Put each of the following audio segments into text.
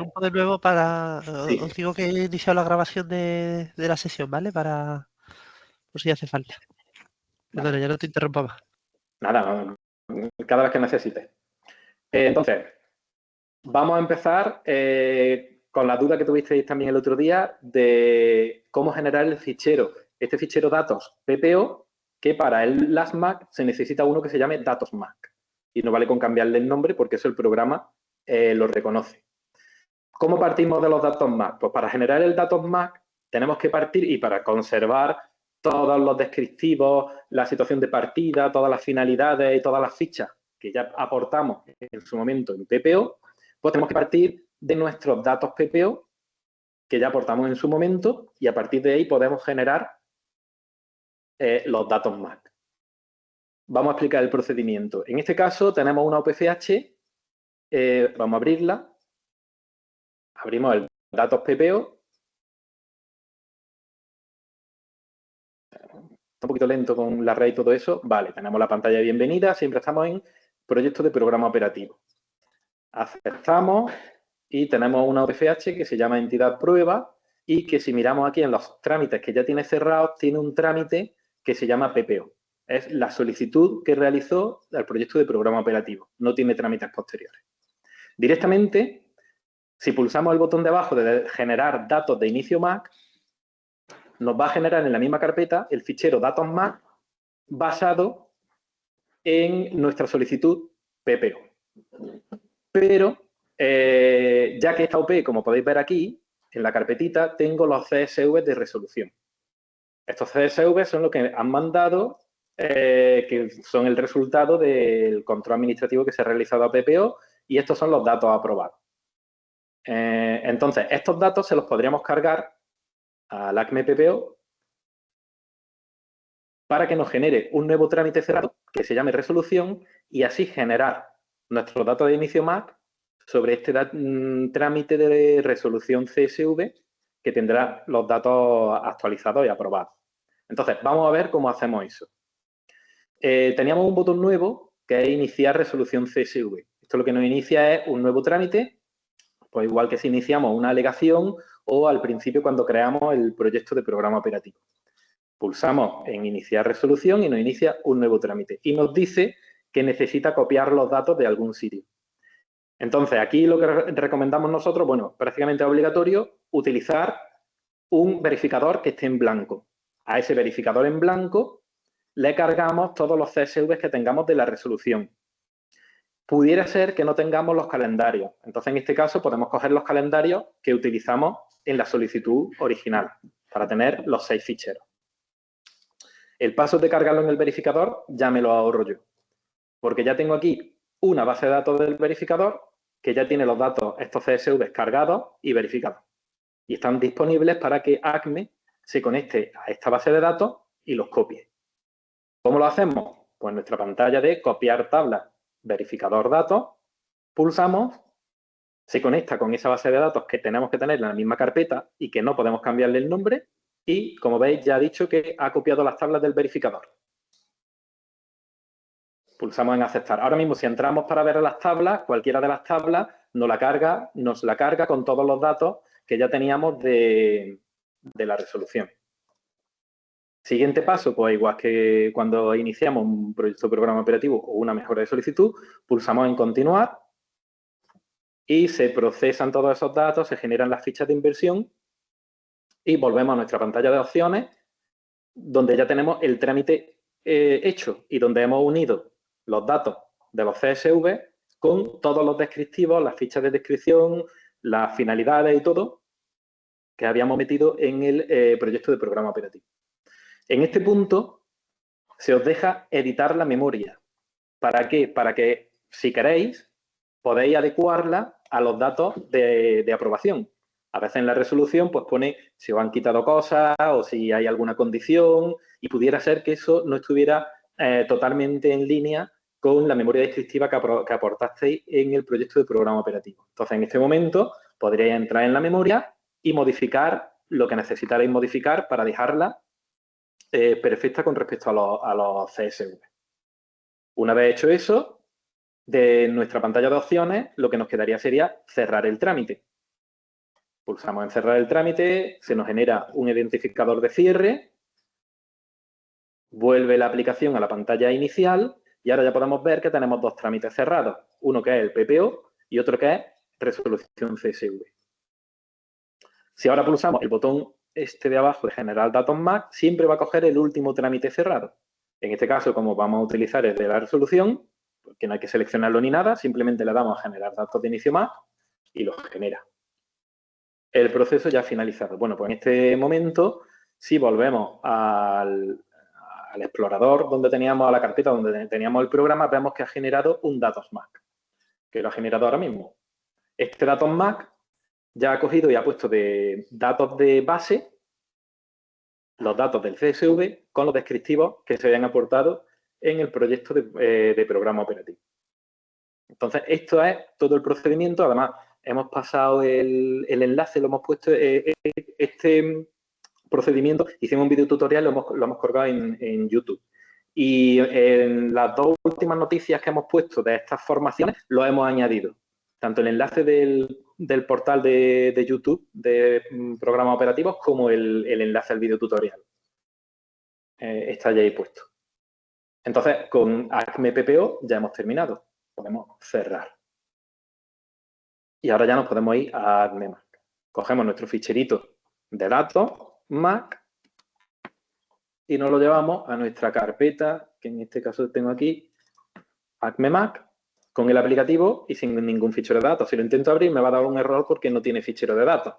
interrumpo de nuevo para... Sí. Os digo que he iniciado la grabación de la sesión, ¿vale? Para... Por si hace falta. Perdona, Vale. ya no te interrumpo más. Nada, cada vez que necesites. Entonces, vamos a empezar con la duda que tuvisteis también el otro día de cómo generar el fichero. Este fichero datos PPO, que para el LastMac se necesita uno que se llame DatosMac. Y no vale con cambiarle el nombre porque eso el programa lo reconoce. ¿Cómo partimos de los datos MAC? Pues para generar el datos MAC tenemos que partir y para conservar todos los descriptivos, la situación de partida, todas las finalidades y todas las fichas que ya aportamos en su momento en PPO, pues tenemos que partir de nuestros datos PPO que ya aportamos en su momento y a partir de ahí podemos generar los datos MAC. Vamos a explicar el procedimiento. En este caso tenemos una OPFH, vamos a abrirla, abrimos el datos PPO. Un poquito lento con la red y todo eso. Vale, tenemos la pantalla de bienvenida. Siempre estamos en proyecto de programa operativo. Aceptamos y tenemos una OPFH que se llama entidad prueba y que si miramos aquí en los trámites que ya tiene cerrados, tiene un trámite que se llama PPO. Es la solicitud que realizó el proyecto de programa operativo. No tiene trámites posteriores. Directamente, si pulsamos el botón de abajo de generar datos de inicio MAC, nos va a generar en la misma carpeta el fichero datos MAC basado en nuestra solicitud PPO. Pero, ya que esta OP, como podéis ver aquí, en la carpetita, tengo los CSV de resolución. Estos CSV son lo que han mandado, que son el resultado del control administrativo que se ha realizado a PPO, y estos son los datos aprobados. Entonces, estos datos se los podríamos cargar al ACME PPO para que nos genere un nuevo trámite cerrado que se llame resolución y así generar nuestros datos de inicio MAC sobre este trámite de resolución CSV que tendrá los datos actualizados y aprobados. Entonces, vamos a ver cómo hacemos eso. Teníamos un botón nuevo que es iniciar resolución CSV. Esto lo que nos inicia es un nuevo trámite, pues igual que si iniciamos una alegación o al principio cuando creamos el proyecto de programa operativo. Pulsamos en iniciar resolución y nos inicia un nuevo trámite. Y nos dice que necesita copiar los datos de algún sitio. Entonces, aquí lo que recomendamos nosotros, bueno, prácticamente es obligatorio utilizar un verificador que esté en blanco. A ese verificador en blanco le cargamos todos los CSV que tengamos de la resolución. Pudiera ser que no tengamos los calendarios. Entonces, en este caso, podemos coger los calendarios que utilizamos en la solicitud original para tener los 6 ficheros. El paso de cargarlo en el verificador ya me lo ahorro yo, porque ya tengo aquí una base de datos del verificador que ya tiene los datos, estos CSV cargados y verificados. Y están disponibles para que ACME se conecte a esta base de datos y los copie. ¿Cómo lo hacemos? Pues en nuestra pantalla de copiar tabla, verificador datos, pulsamos, se conecta con esa base de datos que tenemos que tener en la misma carpeta y que no podemos cambiarle el nombre. Y, como veis, ya ha dicho que ha copiado las tablas del verificador. Pulsamos en aceptar. Ahora mismo, si entramos para ver las tablas, cualquiera de las tablas nos la carga con todos los datos que ya teníamos de la resolución. Siguiente paso, pues igual que cuando iniciamos un proyecto de programa operativo o una mejora de solicitud, pulsamos en continuar y se procesan todos esos datos, se generan las fichas de inversión y volvemos a nuestra pantalla de opciones donde ya tenemos el trámite hecho y donde hemos unido los datos de los CSV con todos los descriptivos, las fichas de descripción, las finalidades y todo que habíamos metido en el proyecto de programa operativo. En este punto se os deja editar la memoria. ¿Para qué? Para que, si queréis, podéis adecuarla a los datos de aprobación. A veces en la resolución pues pone si os han quitado cosas o si hay alguna condición y pudiera ser que eso no estuviera totalmente en línea con la memoria descriptiva que aportasteis en el proyecto de programa operativo. Entonces, en este momento podríais entrar en la memoria y modificar lo que necesitarais modificar para dejarla perfecta con respecto a los CSV. Una vez hecho eso, de nuestra pantalla de opciones, lo que nos quedaría sería cerrar el trámite. Pulsamos en cerrar el trámite, se nos genera un identificador de cierre, vuelve la aplicación a la pantalla inicial y ahora ya podemos ver que tenemos dos trámites cerrados. Uno que es el PPO y otro que es resolución CSV. Si ahora pulsamos el botón este de abajo de generar datos MAC, siempre va a coger el último trámite cerrado. En este caso, como vamos a utilizar el de la resolución, porque no hay que seleccionarlo ni nada, simplemente le damos a generar datos de inicio MAC y lo genera. El proceso ya ha finalizado. Bueno, pues en este momento, si volvemos al explorador donde teníamos, a la carpeta donde teníamos el programa, vemos que ha generado un datos MAC, que lo ha generado ahora mismo. Este datos MAC ya ha cogido y ha puesto de datos de base los datos del CSV con los descriptivos que se habían aportado en el proyecto de programa operativo. Entonces, esto es todo el procedimiento. Además, hemos pasado el enlace, lo hemos puesto, este procedimiento, hicimos un video tutorial, lo hemos colgado en YouTube. Y en las dos últimas noticias que hemos puesto de estas formaciones, lo hemos añadido. Tanto el enlace del portal de YouTube de programas operativos como el enlace al video tutorial. Está ya ahí puesto. Entonces, con ACME PPO ya hemos terminado. Podemos cerrar. Y ahora ya nos podemos ir a ACME MAC. Cogemos nuestro ficherito de datos, MAC, y nos lo llevamos a nuestra carpeta, que en este caso tengo aquí, ACME MAC, con el aplicativo y sin ningún fichero de datos. Si lo intento abrir me va a dar un error porque no tiene fichero de datos.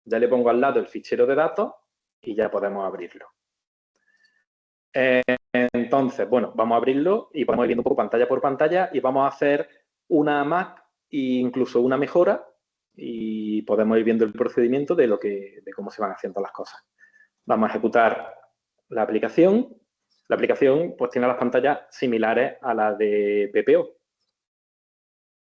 Ya le pongo al lado el fichero de datos y ya podemos abrirlo. Entonces, bueno, vamos a abrirlo y vamos a ir viendo pantalla por pantalla y vamos a hacer una MAC e incluso una mejora y podemos ir viendo el procedimiento de cómo se van haciendo las cosas. Vamos a ejecutar la aplicación. La aplicación pues tiene las pantallas similares a las de PPO,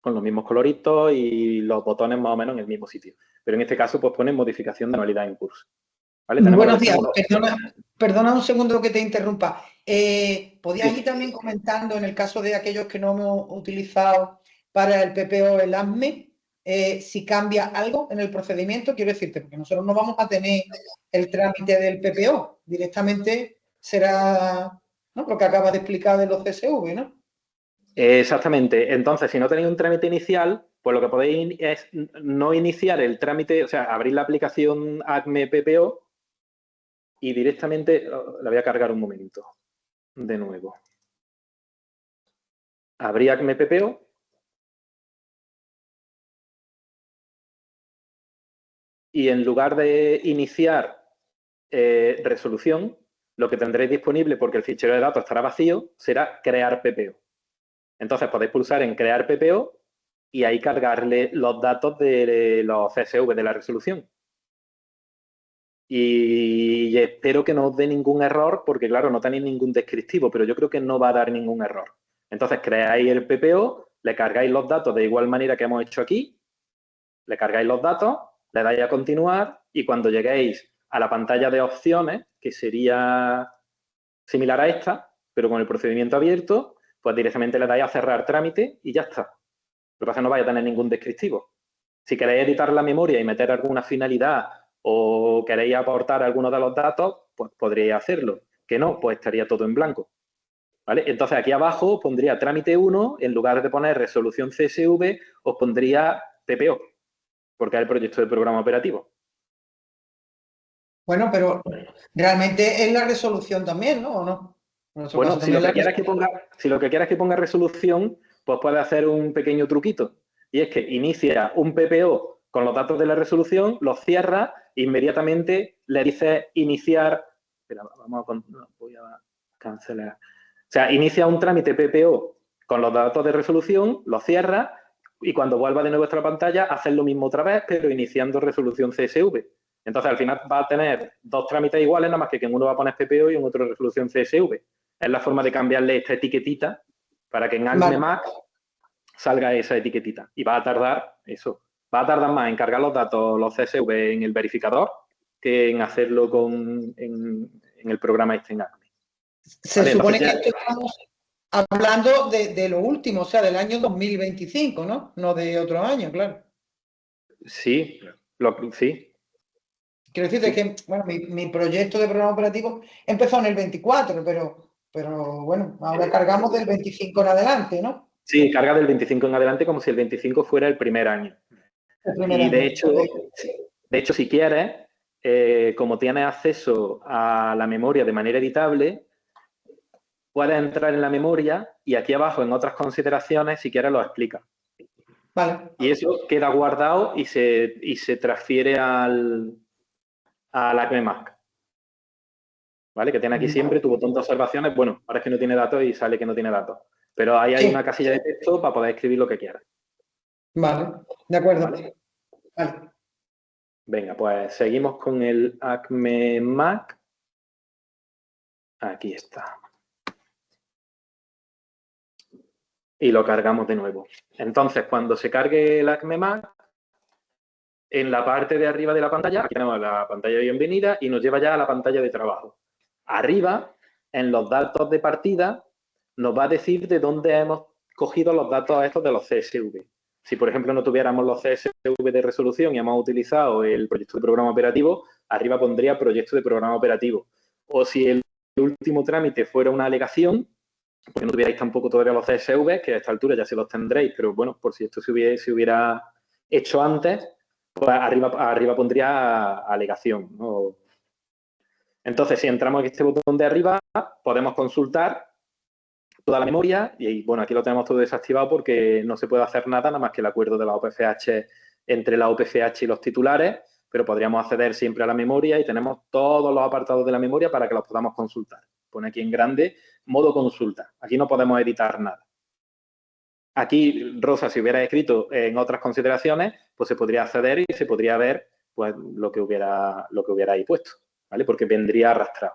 con los mismos coloritos y los botones más o menos en el mismo sitio. Pero en este caso pues pone modificación de anualidad en curso. ¿Vale? Buenos días, perdona un segundo que te interrumpa. ¿Podías ir también comentando, en el caso de aquellos que no hemos utilizado para el PPO el ACME, si cambia algo en el procedimiento? Quiero decirte, porque nosotros no vamos a tener el trámite del PPO, directamente será, ¿no?, lo que acabas de explicar de los CSV, ¿no? Exactamente. Entonces, si no tenéis un trámite inicial, pues lo que podéis es no iniciar el trámite, o sea, abrir la aplicación ACME PPO y directamente, la voy a cargar un momento, de nuevo. Abrí ACME PPO. Y en lugar de iniciar resolución, lo que tendréis disponible, porque el fichero de datos estará vacío, será crear PPO. Entonces podéis pulsar en crear PPO y ahí cargarle los datos de los CSV de la resolución. Y espero que no os dé ningún error, porque claro, no tenéis ningún descriptivo, pero yo creo que no va a dar ningún error. Entonces creáis el PPO, le cargáis los datos de igual manera que hemos hecho aquí, le cargáis los datos, le dais a continuar y cuando lleguéis a la pantalla de opciones, que sería similar a esta, pero con el procedimiento abierto, pues directamente le dais a cerrar trámite y ya está. Lo que pasa es que no vais a tener ningún descriptivo. Si queréis editar la memoria y meter alguna finalidad o queréis aportar alguno de los datos, pues podríais hacerlo. Que no, pues estaría todo en blanco. ¿Vale? Entonces aquí abajo pondría trámite 1, en lugar de poner resolución CSV, os pondría PPO, porque es el proyecto de programa operativo. Bueno, pero realmente es la resolución también, ¿no? ¿O no? Bueno, si lo que quieres que ponga resolución, pues puedes hacer un pequeño truquito. Y es que inicia un PPO con los datos de la resolución, los cierra, inmediatamente le dices iniciar. Espera, voy a cancelar. O sea, inicia un trámite PPO con los datos de resolución, lo cierra y cuando vuelva de nuevo a vuestra pantalla, haces lo mismo otra vez, pero iniciando resolución CSV. Entonces, al final va a tener dos trámites iguales, nada más que en uno va a poner PPO y en otro resolución CSV. Es la forma de cambiarle esta etiquetita para que en ACME MAC salga esa etiquetita. Y va a tardar eso. Va a tardar más en cargar los datos, los CSV en el verificador, que en hacerlo en el programa este en ACME. Se supone que estamos hablando de lo último, o sea, del año 2025, ¿no? No de otro año, claro. Sí, Sí. Quiero decirte que, bueno, mi proyecto de programa operativo empezó en el 24, pero bueno, ahora cargamos del 25 en adelante, ¿no? Sí, carga del 25 en adelante como si el 25 fuera el primer año. El primer Y año. de hecho, si quieres, como tienes acceso a la memoria de manera editable, puedes entrar en la memoria y aquí abajo en otras consideraciones, si quieres, lo explica. Vale. Y eso queda guardado y se transfiere al Acme Mac. ¿Vale? Que tiene aquí siempre tu botón de observaciones. Bueno, ahora es que no tiene datos y sale que no tiene datos. Pero ahí hay Sí. una casilla de texto para poder escribir lo que quieras. Vale, de acuerdo. ¿Vale? Vale. Venga, pues seguimos con el Acme Mac. Aquí está. Y lo cargamos de nuevo. Entonces, cuando se cargue el Acme Mac, en la parte de arriba de la pantalla, aquí tenemos la pantalla de bienvenida y nos lleva ya a la pantalla de trabajo. Arriba, en los datos de partida, nos va a decir de dónde hemos cogido los datos estos de los CSV. Si, por ejemplo, no tuviéramos los CSV de resolución y hemos utilizado el proyecto de programa operativo, arriba pondría proyecto de programa operativo. O si el último trámite fuera una alegación, pues no tuvierais tampoco todavía los CSV, que a esta altura ya se los tendréis, pero bueno, por si esto se hubiera hecho antes, pues arriba pondría alegación, ¿no? Entonces, si entramos en este botón de arriba, podemos consultar toda la memoria y, bueno, aquí lo tenemos todo desactivado porque no se puede hacer nada más que el acuerdo de la OPFH entre la OPFH y los titulares, pero podríamos acceder siempre a la memoria y tenemos todos los apartados de la memoria para que los podamos consultar. Pone aquí en grande, modo consulta. Aquí no podemos editar nada. Aquí, Rosa, si hubiera escrito en otras consideraciones, pues se podría acceder y se podría ver pues, lo que hubiera ahí puesto, ¿vale? Porque vendría arrastrado.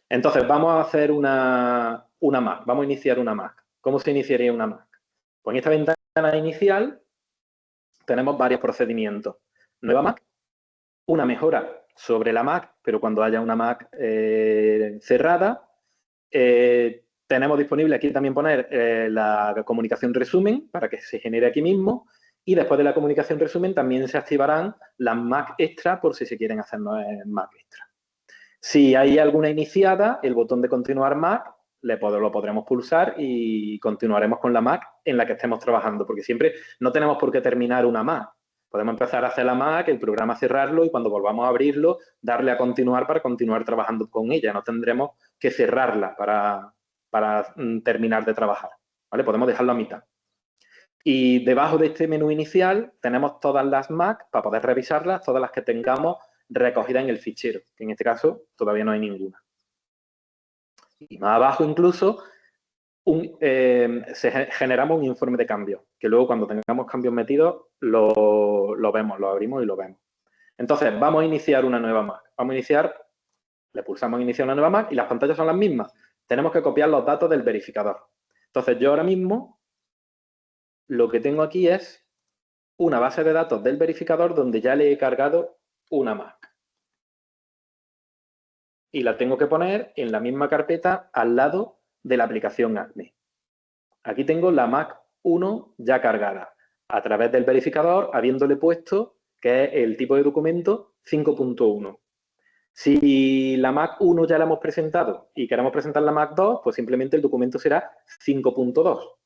Entonces, vamos a hacer una Mac, vamos a iniciar una Mac. ¿Cómo se iniciaría una Mac? Pues en esta ventana inicial tenemos varios procedimientos. Nueva Mac, una mejora sobre la Mac, pero cuando haya una Mac cerrada, tenemos disponible aquí también poner la comunicación resumen para que se genere aquí mismo y después de la comunicación resumen también se activarán las Mac extra por si se quieren hacer Mac extra. Si hay alguna iniciada, el botón de continuar Mac lo podremos pulsar y continuaremos con la Mac en la que estemos trabajando, porque siempre no tenemos por qué terminar una Mac. Podemos empezar a hacer la Mac, el programa cerrarlo y cuando volvamos a abrirlo, darle a continuar para continuar trabajando con ella. No tendremos que cerrarla para terminar de trabajar, ¿vale? Podemos dejarlo a mitad. Y debajo de este menú inicial tenemos todas las Mac para poder revisarlas, todas las que tengamos recogidas en el fichero, que en este caso todavía no hay ninguna. Y más abajo incluso generamos un informe de cambio, que luego cuando tengamos cambios metidos lo vemos, lo abrimos y lo vemos. Entonces, vamos a iniciar una nueva Mac. Le pulsamos iniciar una nueva Mac y las pantallas son las mismas. Tenemos que copiar los datos del verificador. Entonces, yo ahora mismo lo que tengo aquí es una base de datos del verificador donde ya le he cargado una Mac. Y la tengo que poner en la misma carpeta al lado de la aplicación Acme. Aquí tengo la Mac 1 ya cargada a través del verificador, habiéndole puesto que es el tipo de documento 5.1. Si la Mac 1 ya la hemos presentado y queremos presentar la Mac 2, pues simplemente el documento será 5.2.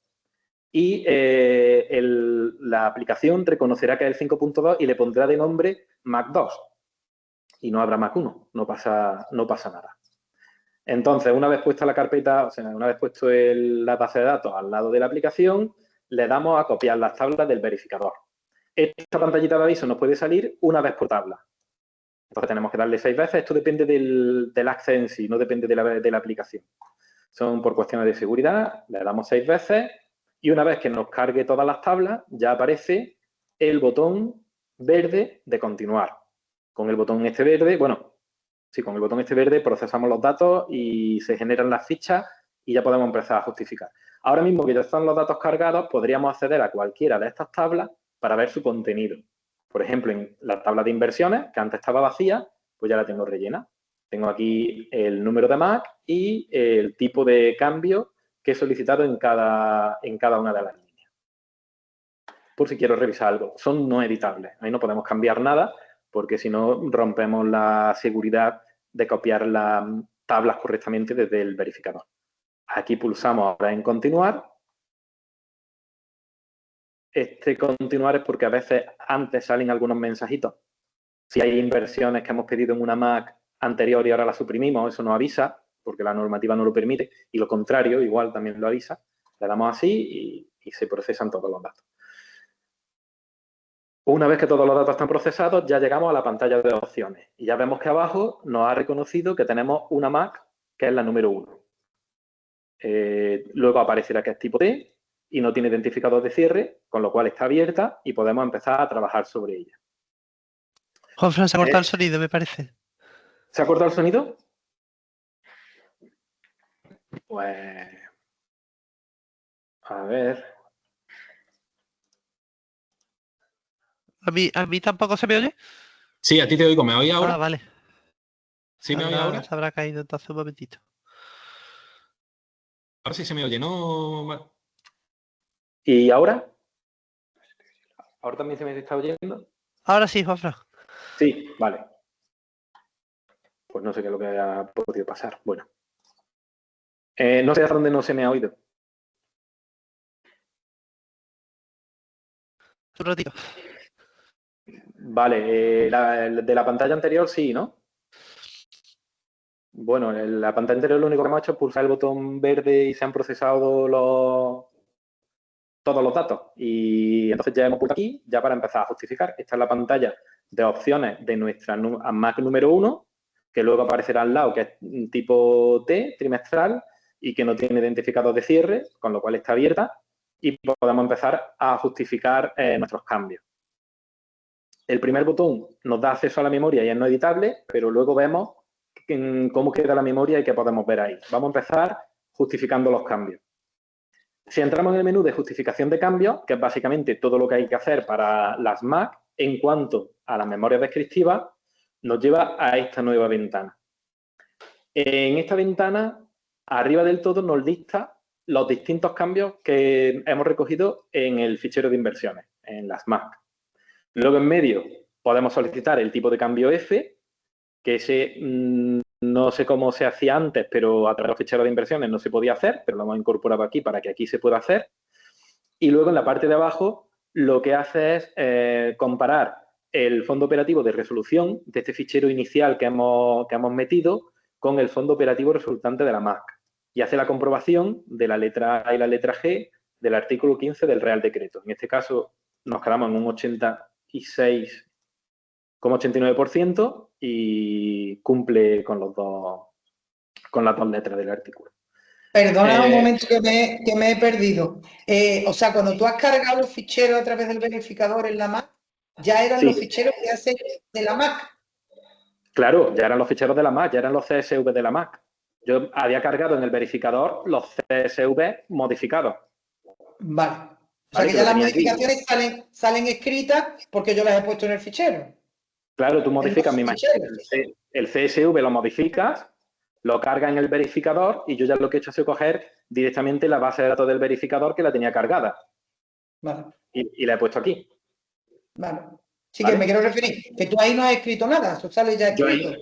Y la aplicación reconocerá que es el 5.2 y le pondrá de nombre Mac 2. Y no habrá Mac 1, no pasa nada. Entonces, una vez puesta la carpeta, o sea, una vez puesto la base de datos al lado de la aplicación, le damos a copiar las tablas del verificador. Esta pantallita de aviso nos puede salir una vez por tabla. Entonces tenemos que darle 6 veces. Esto depende del Access en sí, no depende de la aplicación. Son por cuestiones de seguridad, le damos 6 veces y una vez que nos cargue todas las tablas, ya aparece el botón verde de continuar. Con el botón este verde, bueno, sí, con el botón este verde procesamos los datos y se generan las fichas y ya podemos empezar a justificar. Ahora mismo que ya están los datos cargados, podríamos acceder a cualquiera de estas tablas para ver su contenido. Por ejemplo, en la tabla de inversiones, que antes estaba vacía, pues ya la tengo rellena. Tengo aquí el número de Mac y el tipo de cambio que he solicitado en cada una de las líneas. por si quiero revisar algo. Son no editables. Ahí no podemos cambiar nada porque si no rompemos la seguridad de copiar las tablas correctamente desde el verificador. Aquí pulsamos ahora en continuar. Este continuar es porque a veces antes salen algunos mensajitos. Si hay inversiones que hemos pedido en una Mac anterior y ahora la suprimimos, eso nos avisa, porque la normativa no lo permite, y lo contrario, igual también lo avisa. Le damos así y se procesan todos los datos. Una vez que todos los datos están procesados, ya llegamos a la pantalla de opciones. Y ya vemos que abajo nos ha reconocido que tenemos una Mac, que es la número 1. Luego aparecerá que es tipo T y no tiene identificador de cierre, con lo cual está abierta y podemos empezar a trabajar sobre ella. Juanfran, se ha cortado el sonido, me parece. ¿Se ha cortado el sonido? Pues... A ver... ¿A mí tampoco se me oye? Sí, a ti te oigo. ¿Me oís ahora? Ah, vale. ¿Sí me oís ahora? Se habrá caído entonces un momentito. Ahora sí se me oye, ¿no? ¿Y ahora? ¿Ahora también se me está oyendo? Ahora sí, Juanfran. Sí, vale. Pues no sé qué es lo que ha podido pasar. Bueno. No sé hasta dónde no se me ha oído. Un ratito. Vale, de la pantalla anterior sí, ¿no? Bueno, en la pantalla anterior lo único que hemos hecho es pulsar el botón verde y se han procesado todos los datos. Y entonces ya hemos pulsado aquí, ya para empezar a justificar. Esta es la pantalla de opciones de nuestra Mac número 1, que luego aparecerá al lado, que es tipo T, trimestral, y que no tiene identificador de cierre, con lo cual está abierta, y podemos empezar a justificar nuestros cambios. El primer botón nos da acceso a la memoria y es no editable, pero luego vemos cómo queda la memoria y qué podemos ver ahí. Vamos a empezar justificando los cambios. Si entramos en el menú de justificación de cambios, que es básicamente todo lo que hay que hacer para las Mac, en cuanto a las memorias descriptivas, nos lleva a esta nueva ventana. En esta ventana, arriba del todo, nos lista los distintos cambios que hemos recogido en el fichero de inversiones, en las Mac. Luego, en medio, podemos solicitar el tipo de cambio F, que ese no sé cómo se hacía antes, pero a través de los ficheros de inversiones no se podía hacer, pero lo hemos incorporado aquí para que aquí se pueda hacer. Y luego, en la parte de abajo, lo que hace es comparar el fondo operativo de resolución de este fichero inicial que hemos metido con el fondo operativo resultante de la Mac. Y hace la comprobación de la letra A y la letra G del artículo 15 del Real Decreto. En este caso, nos quedamos en un 86,89% y cumple con las dos letras del artículo. Perdona un momento que me he perdido. O sea, cuando tú has cargado los ficheros a través del verificador en la Mac, ya eran los ficheros que hace de la Mac. Claro, ya eran los ficheros de la Mac, ya eran los CSV de la Mac. Yo había cargado en el verificador los CSV modificados. Vale. O sea, que ya las modificaciones salen escritas porque yo las he puesto en el fichero. Claro, tú modificas, mi imagen. El CSV lo modificas, lo carga en el verificador y yo ya lo que he hecho ha sido coger directamente la base de datos del verificador que la tenía cargada. Vale. Y la he puesto aquí. Vale. Sí, que me quiero referir, que tú ahí no has escrito nada, eso sale ya escrito.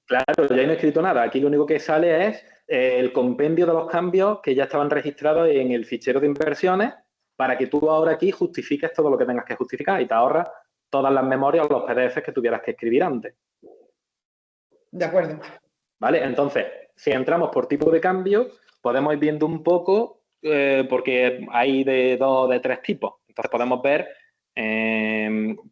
Claro, yo ahí no he escrito nada. Aquí lo único que sale es el compendio de los cambios que ya estaban registrados en el fichero de inversiones para que tú ahora aquí justifiques todo lo que tengas que justificar y te ahorras todas las memorias o los PDFs que tuvieras que escribir antes. De acuerdo. ¿Vale? Entonces, si entramos por tipo de cambio, podemos ir viendo un poco, porque hay de tres tipos. Entonces, podemos ver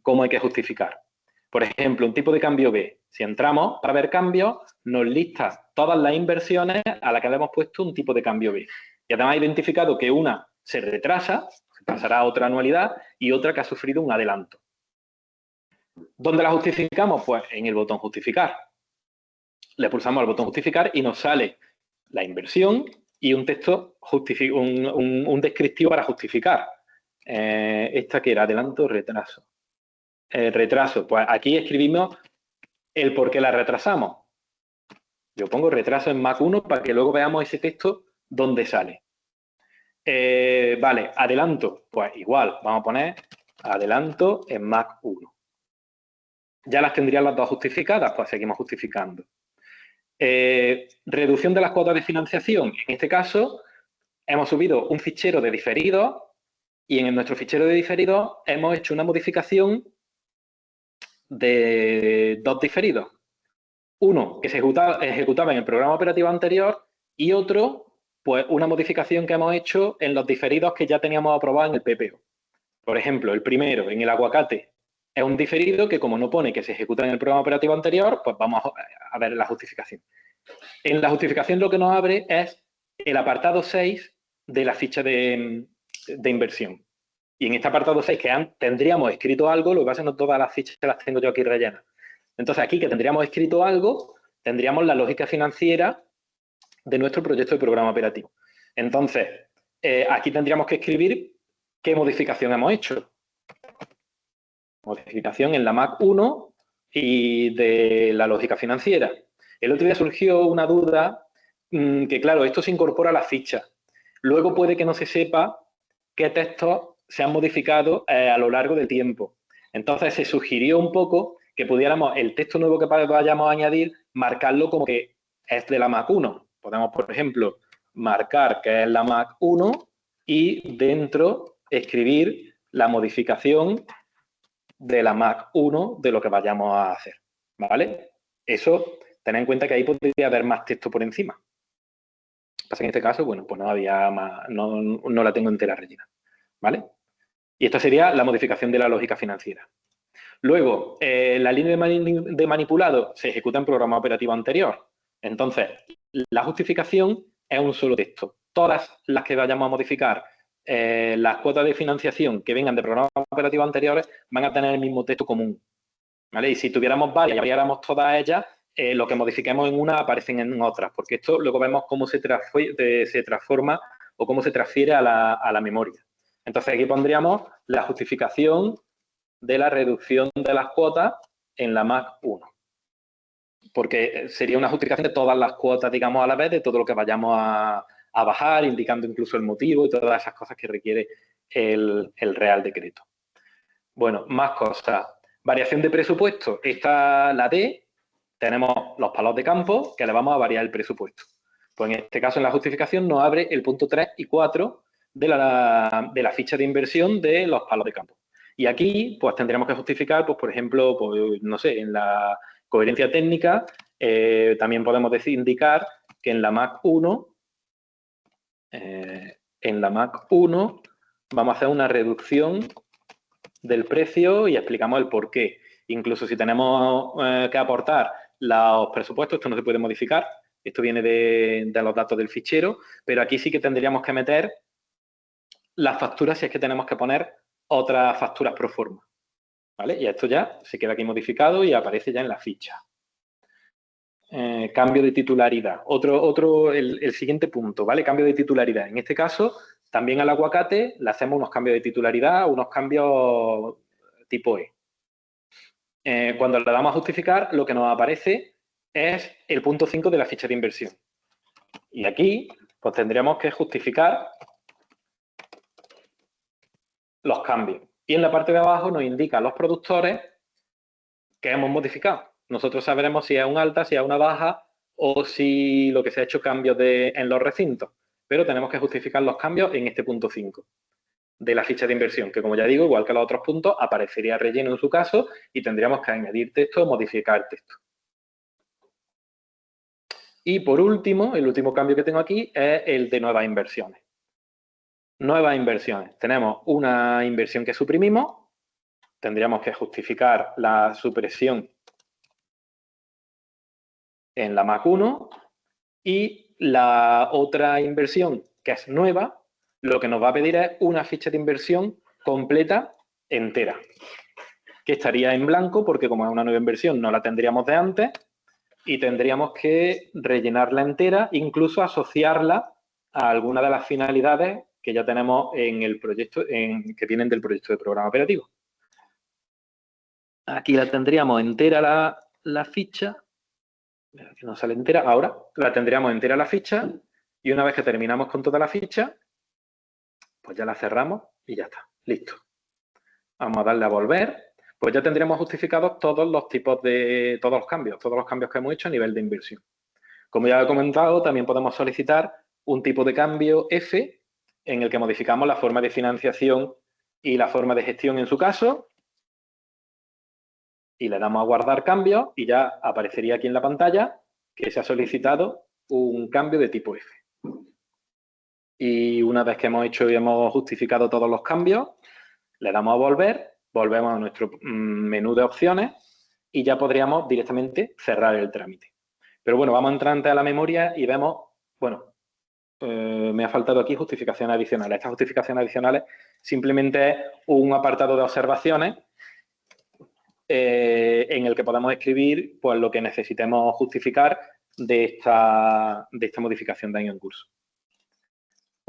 cómo hay que justificar. Por ejemplo, un tipo de cambio B. Si entramos para ver cambios, nos lista todas las inversiones a las que le hemos puesto un tipo de cambio B. Y además ha identificado que una se retrasa, se pasará a otra anualidad, y otra que ha sufrido un adelanto. ¿Dónde la justificamos? Pues en el botón justificar. Le pulsamos al botón justificar y nos sale la inversión y un texto, un descriptivo para justificar. Esta que era adelanto o retraso. Retraso, pues aquí escribimos el por qué la retrasamos. Yo pongo retraso en Mac 1 para que luego veamos ese texto donde sale. Vale, adelanto, pues igual, vamos a poner adelanto en Mac 1. Ya las tendrían las dos justificadas, pues seguimos justificando. Reducción de las cuotas de financiación. En este caso, hemos subido un fichero de diferidos y en nuestro fichero de diferidos hemos hecho una modificación de dos diferidos. Uno que se ejecutaba en el programa operativo anterior y otro, pues una modificación que hemos hecho en los diferidos que ya teníamos aprobados en el PPO. Por ejemplo, el primero, en el aguacate, es un diferido que como no pone que se ejecuta en el programa operativo anterior, pues vamos a ver la justificación. En la justificación lo que nos abre es el apartado 6 de la ficha de inversión. Y en este apartado 6 que tendríamos escrito algo, lo que pasa es que no todas las fichas las tengo yo aquí rellenas. Entonces, aquí que tendríamos escrito algo, tendríamos la lógica financiera de nuestro proyecto de programa operativo. Entonces, aquí tendríamos que escribir qué modificación hemos hecho. Modificación en la Mac 1 y de la lógica financiera. El otro día surgió una duda que, claro, esto se incorpora a la ficha. Luego puede que no se sepa qué textos se han modificado a lo largo del tiempo. Entonces, se sugirió un poco que pudiéramos el texto nuevo que vayamos a añadir, marcarlo como que es de la Mac 1. Podemos, por ejemplo, marcar que es la Mac 1 y dentro escribir la modificación de la Mac 1 de lo que vayamos a hacer, ¿vale? Eso, tened en cuenta que ahí podría haber más texto por encima. Pasa que en este caso, bueno, pues no había más, no la tengo entera rellena, ¿vale? Y esta sería la modificación de la lógica financiera. Luego, la línea de manipulado se ejecuta en programa operativo anterior. Entonces, la justificación es un solo texto. Todas las que vayamos a modificar, las cuotas de financiación que vengan de programas operativos anteriores van a tener el mismo texto común, ¿vale? Y si tuviéramos varias y abriéramos todas ellas, lo que modifiquemos en una aparecen en otras, porque esto luego vemos cómo se transforma o cómo se transfiere a la memoria. Entonces, aquí pondríamos la justificación de la reducción de las cuotas en la Mac 1. Porque sería una justificación de todas las cuotas, digamos, a la vez, de todo lo que vayamos a bajar, indicando incluso el motivo y todas esas cosas que requiere el Real Decreto. Bueno, más cosas. Variación de presupuesto. Esta, la D, tenemos los palos de campo que le vamos a variar el presupuesto. Pues en este caso, en la justificación, nos abre el punto 3 y 4 de la ficha de inversión de los palos de campo. Y aquí, pues tendríamos que justificar, pues por ejemplo, pues, no sé, en la coherencia técnica, también podemos indicar que en la Mac 1, vamos a hacer una reducción del precio y explicamos el por qué. Incluso si tenemos que aportar los presupuestos, esto no se puede modificar, esto viene de los datos del fichero, pero aquí sí que tendríamos que meter las facturas si es que tenemos que poner otras facturas pro forma, ¿vale? Y esto ya se queda aquí modificado y aparece ya en la ficha. Cambio de titularidad. El siguiente punto, ¿vale? Cambio de titularidad. En este caso, también al aguacate le hacemos unos cambios de titularidad, unos cambios tipo E. Cuando le damos a justificar, lo que nos aparece es el punto 5 de la ficha de inversión. Y aquí, pues tendríamos que justificar los cambios. Y en la parte de abajo nos indica los productores que hemos modificado. Nosotros sabremos si es un alta, si es una baja o si lo que se ha hecho cambios en los recintos. Pero tenemos que justificar los cambios en este punto 5 de la ficha de inversión, que como ya digo, igual que los otros puntos, aparecería relleno en su caso y tendríamos que añadir texto o modificar texto. Y por último, el último cambio que tengo aquí es el de nuevas inversiones. Nuevas inversiones. Tenemos una inversión que suprimimos. Tendríamos que justificar la supresión en la Mac 1 y la otra inversión que es nueva, lo que nos va a pedir es una ficha de inversión completa entera, que estaría en blanco porque como es una nueva inversión no la tendríamos de antes y tendríamos que rellenarla entera, incluso asociarla a alguna de las finalidades que ya tenemos en el proyecto, que vienen del proyecto de programa operativo. Aquí la tendríamos entera la ficha, que no sale entera, ahora la tendríamos entera la ficha y una vez que terminamos con toda la ficha, pues ya la cerramos y ya está, listo. Vamos a darle a volver. Pues ya tendríamos justificados todos los tipos de, todos los cambios que hemos hecho a nivel de inversión. Como ya he comentado, también podemos solicitar un tipo de cambio F en el que modificamos la forma de financiación y la forma de gestión en su caso. Y le damos a guardar cambios y ya aparecería aquí en la pantalla que se ha solicitado un cambio de tipo F. Y una vez que hemos hecho y hemos justificado todos los cambios, le damos a volver, volvemos a nuestro menú de opciones y ya podríamos directamente cerrar el trámite. Pero bueno, vamos a entrar antes a la memoria y vemos, bueno, me ha faltado aquí justificaciones adicionales. Estas justificaciones adicionales simplemente es un apartado de observaciones en el que podemos escribir pues, lo que necesitemos justificar de esta modificación de año en curso.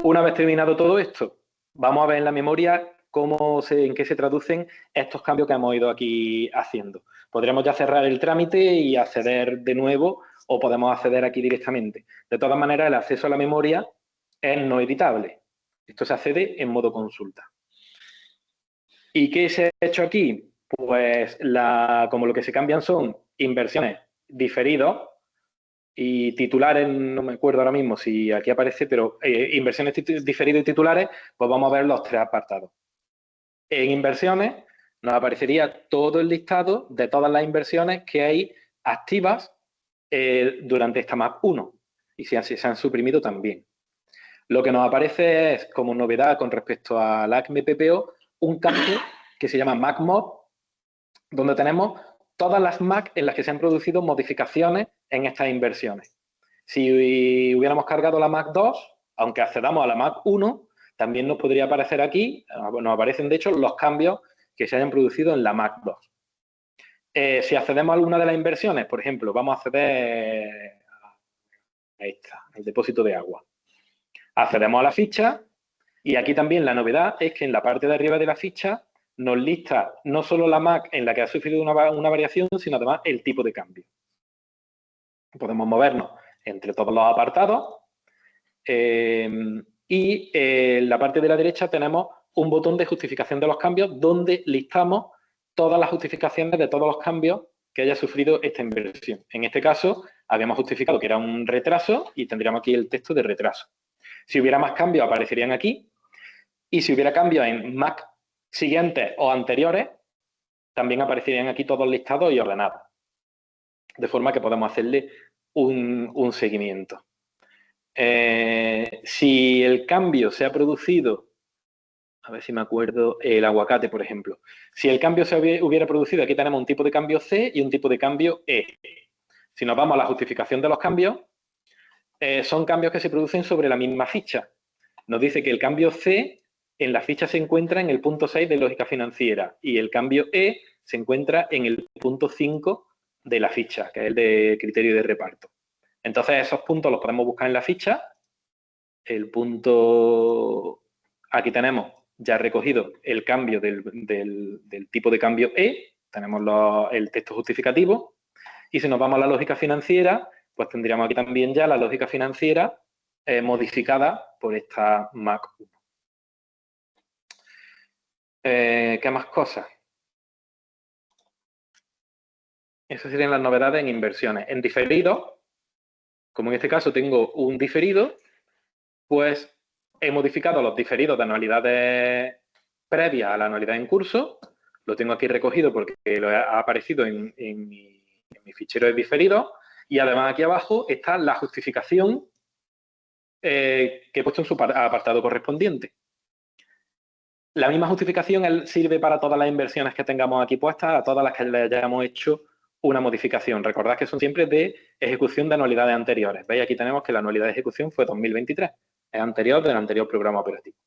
Una vez terminado todo esto, vamos a ver en la memoria en qué se traducen estos cambios que hemos ido aquí haciendo. Podremos ya cerrar el trámite y acceder de nuevo o podemos acceder aquí directamente. De todas maneras, el acceso a la memoria es no editable. Esto se accede en modo consulta. ¿Y qué se ha hecho aquí? Pues como lo que se cambian son inversiones diferidos y titulares, no me acuerdo ahora mismo si aquí aparece, pero inversiones diferidas y titulares, pues vamos a ver los tres apartados. En inversiones nos aparecería todo el listado de todas las inversiones que hay activas durante esta MAC 1 y si se han suprimido también. Lo que nos aparece es, como novedad con respecto a la ACME PPO, un campo que se llama MAC Mod, donde tenemos todas las MAC en las que se han producido modificaciones en estas inversiones. Si hubiéramos cargado la MAC 2, aunque accedamos a la MAC 1, también nos podría aparecer aquí, nos aparecen de hecho los cambios que se hayan producido en la MAC 2. Si accedemos a alguna de las inversiones, por ejemplo, vamos a acceder a esta, al depósito de agua. Accedemos a la ficha y aquí también la novedad es que en la parte de arriba de la ficha nos lista no solo la MAC en la que ha sufrido una variación, sino además el tipo de cambio. Podemos movernos entre todos los apartados y en la parte de la derecha tenemos un botón de justificación de los cambios donde listamos todas las justificaciones de todos los cambios que haya sufrido esta inversión. En este caso, habíamos justificado que era un retraso y tendríamos aquí el texto de retraso. Si hubiera más cambios, aparecerían aquí. Y si hubiera cambios en MAC siguientes o anteriores, también aparecerían aquí todos listados y ordenados. De forma que podemos hacerle un seguimiento. Si el cambio se ha producido, a ver si me acuerdo, el aguacate, por ejemplo. Si el cambio se hubiera producido, aquí tenemos un tipo de cambio C y un tipo de cambio E. Si nos vamos a la justificación de los cambios, son cambios que se producen sobre la misma ficha. Nos dice que el cambio C en la ficha se encuentra en el punto 6 de lógica financiera y el cambio E se encuentra en el punto 5 de la ficha, que es el de criterio de reparto. Entonces, esos puntos los podemos buscar en la ficha. El punto... Aquí tenemos ya recogido el cambio del tipo de cambio E. Tenemos el texto justificativo. Y si nos vamos a la lógica financiera, pues tendríamos aquí también ya la lógica financiera modificada por esta MAC 1. ¿Qué más cosas? Esas serían las novedades en inversiones. En diferido, como en este caso tengo un diferido, pues he modificado los diferidos de anualidades previas a la anualidad en curso. Lo tengo aquí recogido porque lo ha aparecido en mi fichero de diferidos. Y además aquí abajo está la justificación que he puesto en su apartado correspondiente. La misma justificación sirve para todas las inversiones que tengamos aquí puestas, a todas las que le hayamos hecho una modificación. Recordad que son siempre de ejecución de anualidades anteriores. ¿Veis? Aquí tenemos que la anualidad de ejecución fue 2023. Es anterior del anterior programa operativo.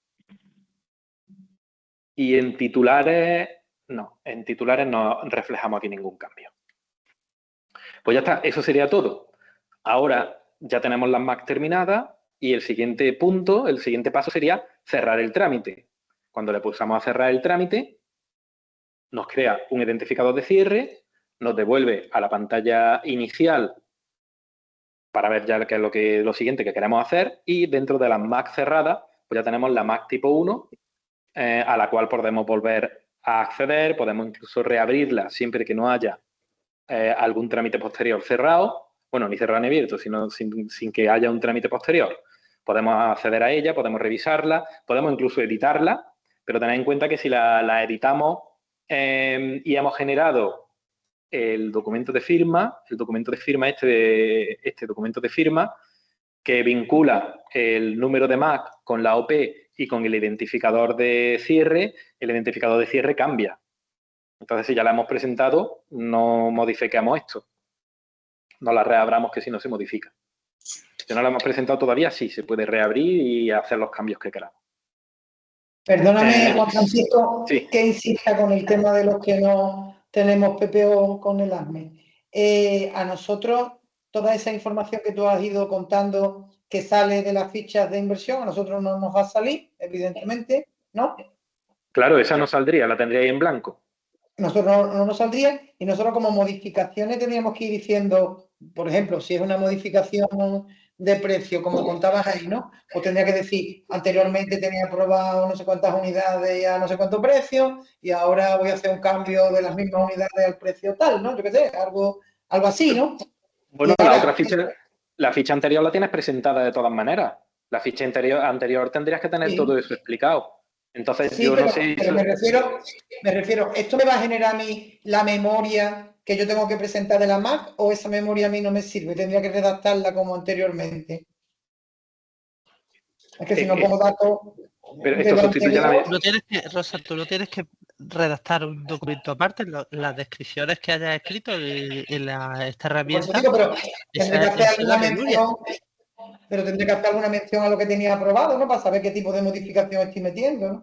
Y en titulares no reflejamos aquí ningún cambio. Pues ya está, eso sería todo. Ahora ya tenemos las MAC terminadas y el siguiente punto, el siguiente paso sería cerrar el trámite. Cuando le pulsamos a cerrar el trámite, nos crea un identificador de cierre, nos devuelve a la pantalla inicial para ver ya qué es lo siguiente que queremos hacer y dentro de las MAC cerradas, pues ya tenemos la MAC tipo 1 a la cual podemos volver a acceder, podemos incluso reabrirla siempre que no haya algún trámite posterior cerrado, bueno, ni cerrado ni abierto, sino sin que haya un trámite posterior. Podemos acceder a ella, podemos revisarla, podemos incluso editarla, pero tened en cuenta que si la editamos y hemos generado el documento de firma, este documento de firma, que vincula el número de MAC con la OP y con el identificador de cierre, el identificador de cierre cambia. Entonces, si ya la hemos presentado, no modificamos esto. No la reabramos, que si no se modifica. Si no la hemos presentado todavía, sí, se puede reabrir y hacer los cambios que queramos. Perdóname, Juan Francisco, sí. que insista con el tema de los que no tenemos PPO con el ASME. A nosotros, toda esa información que tú has ido contando que sale de las fichas de inversión, a nosotros no nos va a salir, evidentemente, ¿no? Claro, esa no saldría, la tendría ahí en blanco. Nosotros no nos saldría y nosotros como modificaciones tendríamos que ir diciendo, por ejemplo, si es una modificación de precio, como contabas ahí, ¿no? Pues tendría que decir, anteriormente tenía aprobado no sé cuántas unidades a no sé cuánto precio y ahora voy a hacer un cambio de las mismas unidades al precio tal, ¿no? Yo qué sé, algo así, ¿no? Bueno, ahora, la otra ficha, la ficha anterior la tienes presentada de todas maneras. La ficha anterior tendrías que tener todo eso explicado. Entonces, sí, yo pero, no sé... pero me refiero, ¿esto me va a generar a mí la memoria que yo tengo que presentar de la Mac o esa memoria a mí no me sirve? Tendría que redactarla como anteriormente. Es que si no pongo datos pero de esto lo sustituye anterior... Rosa, tú no tienes que redactar un documento aparte, las descripciones que hayas escrito en esta herramienta. Digo, pero tendré que hacer alguna memoria. mención, pero tendré que hacer alguna mención a lo que tenía aprobado, ¿no? Para saber qué tipo de modificación estoy metiendo, ¿no?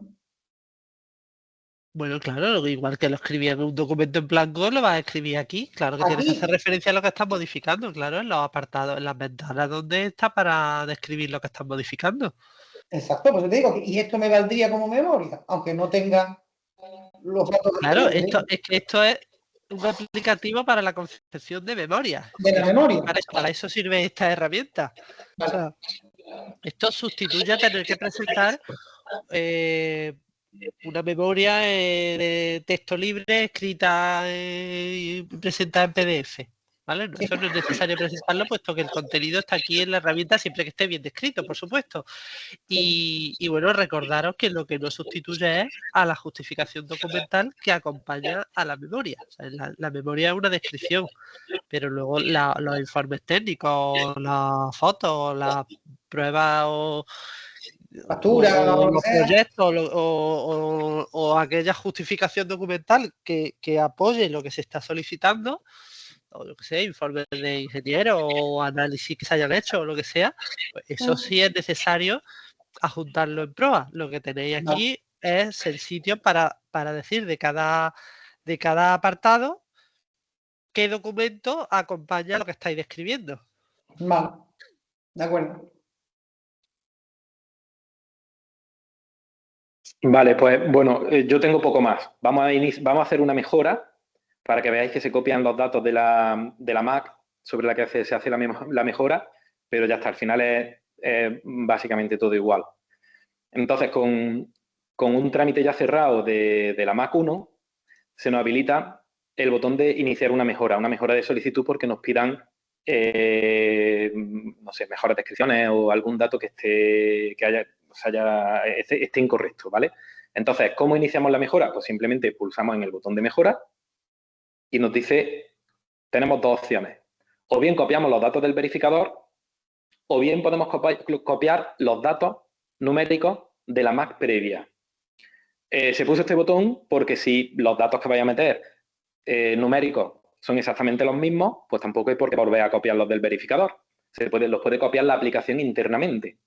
Bueno, claro, igual que lo escribí en un documento en blanco, lo vas a escribir aquí. Claro que tienes que hacer referencia a lo que estás modificando, claro, en los apartados, en las ventanas donde está para describir lo que estás modificando. Exacto, pues te digo, y esto me valdría como memoria, aunque no tenga los datos. Claro, esto es un aplicativo para la concepción de memoria. De la memoria. Para eso sirve esta herramienta. Vale. O sea, esto sustituye a tener que presentar una memoria de texto libre escrita y presentada en PDF. ¿Vale? Eso no es necesario presentarlo, puesto que el contenido está aquí en la herramienta siempre que esté bien descrito, por supuesto. Y bueno, recordaros que lo que no sustituye es a la justificación documental que acompaña a la memoria. O sea, la memoria es una descripción, pero luego los informes técnicos, las fotos, las pruebas o factura o los proyectos o aquella justificación documental que apoye lo que se está solicitando, o lo que sea, informes de ingeniero o análisis que se hayan hecho o lo que sea, pues eso sí es necesario adjuntarlo en proa. Lo que tenéis aquí es el sitio para decir de cada apartado qué documento acompaña lo que estáis describiendo. Vale, de acuerdo. Vale, pues bueno, yo tengo poco más. Vamos a hacer una mejora para que veáis que se copian los datos de la Mac sobre la que se hace la mejora, pero ya está, al final es básicamente todo igual. Entonces, con un trámite ya cerrado de la Mac 1, se nos habilita el botón de iniciar una mejora de solicitud porque nos pidan, no sé, mejores descripciones o algún dato que esté incorrecto, ¿vale? Entonces, ¿cómo iniciamos la mejora? Pues simplemente pulsamos en el botón de mejora y nos dice, tenemos dos opciones. O bien copiamos los datos del verificador o bien podemos copiar los datos numéricos de la Mac previa. Se puso este botón porque si los datos que vaya a meter numéricos son exactamente los mismos, pues tampoco hay por qué volver a copiarlos del verificador. Los puede copiar la aplicación internamente,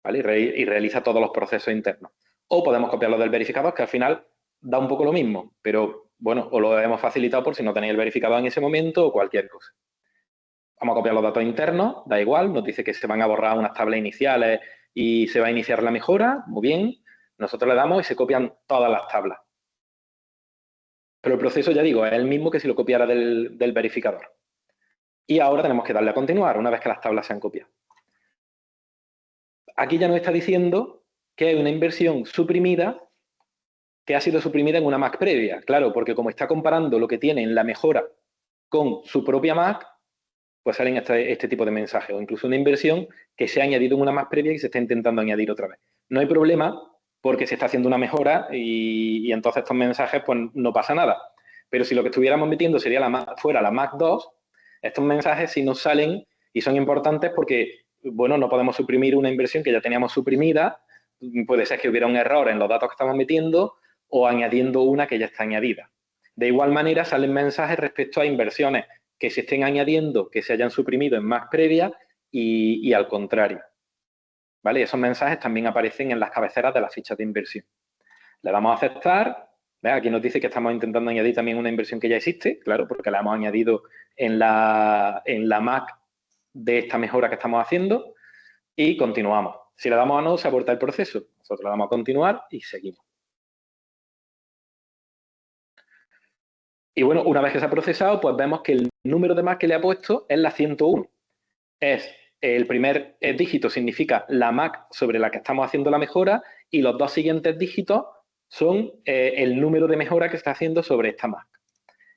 ¿vale? Y realiza todos los procesos internos. O podemos copiarlos del verificador, que al final da un poco lo mismo, pero bueno, os lo hemos facilitado por si no tenéis el verificador en ese momento o cualquier cosa. Vamos a copiar los datos internos, da igual, nos dice que se van a borrar unas tablas iniciales y se va a iniciar la mejora, muy bien. Nosotros le damos y se copian todas las tablas. Pero el proceso, ya digo, es el mismo que si lo copiara del verificador. Y ahora tenemos que darle a continuar una vez que las tablas se han copiado. Aquí ya nos está diciendo que hay una inversión suprimida que ha sido suprimida en una Mac previa. Claro, porque como está comparando lo que tiene en la mejora con su propia Mac, pues salen este tipo de mensajes, o incluso una inversión que se ha añadido en una Mac previa y se está intentando añadir otra vez. No hay problema porque se está haciendo una mejora y entonces estos mensajes pues no pasa nada. Pero si lo que estuviéramos metiendo sería fuera la Mac 2, estos mensajes sí nos salen y son importantes porque, bueno, no podemos suprimir una inversión que ya teníamos suprimida, puede ser que hubiera un error en los datos que estamos metiendo o añadiendo una que ya está añadida. De igual manera salen mensajes respecto a inversiones que se estén añadiendo, que se hayan suprimido en Mac previa y al contrario. ¿Vale? Esos mensajes también aparecen en las cabeceras de las fichas de inversión. Le damos a aceptar. ¿Ves? Aquí nos dice que estamos intentando añadir también una inversión que ya existe, claro, porque la hemos añadido en la Mac de esta mejora que estamos haciendo y continuamos. Si le damos a no, se aborta el proceso. Nosotros le damos a continuar y seguimos. Y bueno, una vez que se ha procesado, pues vemos que el número de Mac que le ha puesto es la 101. El primer dígito significa la Mac sobre la que estamos haciendo la mejora y los dos siguientes dígitos son el número de mejora que está haciendo sobre esta Mac.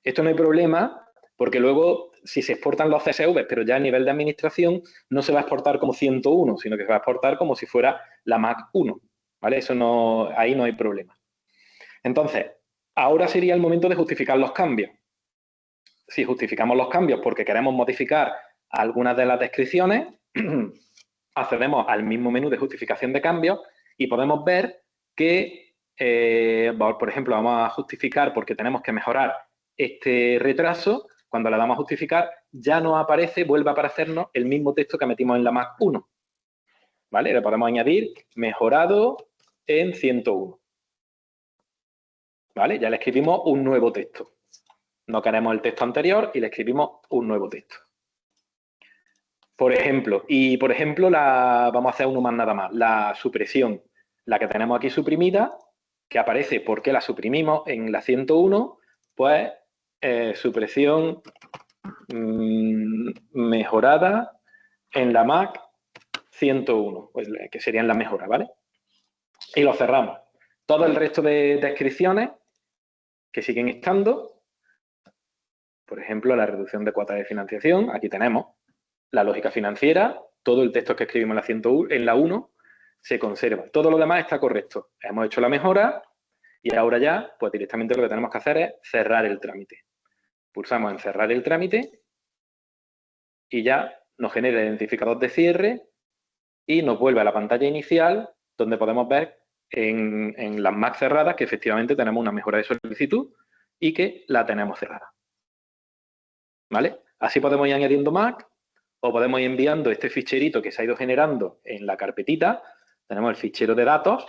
Esto no hay problema porque luego si se exportan los CSV, pero ya a nivel de administración, no se va a exportar como 101, sino que se va a exportar como si fuera la Mac 1. ¿Vale? Eso no, ahí no hay problema. Entonces, ahora sería el momento de justificar los cambios. Si justificamos los cambios porque queremos modificar algunas de las descripciones, accedemos al mismo menú de justificación de cambios y podemos ver que, por ejemplo, vamos a justificar porque tenemos que mejorar este retraso. Cuando le damos a justificar, ya nos aparece, vuelve a aparecernos el mismo texto que metimos en la Mac 1. ¿Vale? Le podemos añadir mejorado en 101. ¿Vale? Ya le escribimos un nuevo texto. No queremos el texto anterior y le escribimos un nuevo texto. Por ejemplo, vamos a hacer uno más nada más. La supresión, la que tenemos aquí suprimida, que aparece porque la suprimimos en la 101, pues supresión mejorada en la Mac 101, pues, que serían las mejoras, ¿vale? Y lo cerramos. Todo el resto de descripciones que siguen estando, por ejemplo, la reducción de cuotas de financiación, aquí tenemos la lógica financiera, todo el texto que escribimos en la 1 se conserva. Todo lo demás está correcto. Hemos hecho la mejora y ahora ya, pues directamente lo que tenemos que hacer es cerrar el trámite. Pulsamos en cerrar el trámite y ya nos genera el identificador de cierre y nos vuelve a la pantalla inicial donde podemos ver en las Mac cerradas que efectivamente tenemos una mejora de solicitud y que la tenemos cerrada. ¿Vale? Así podemos ir añadiendo Mac o podemos ir enviando este ficherito que se ha ido generando en la carpetita. Tenemos el fichero de datos.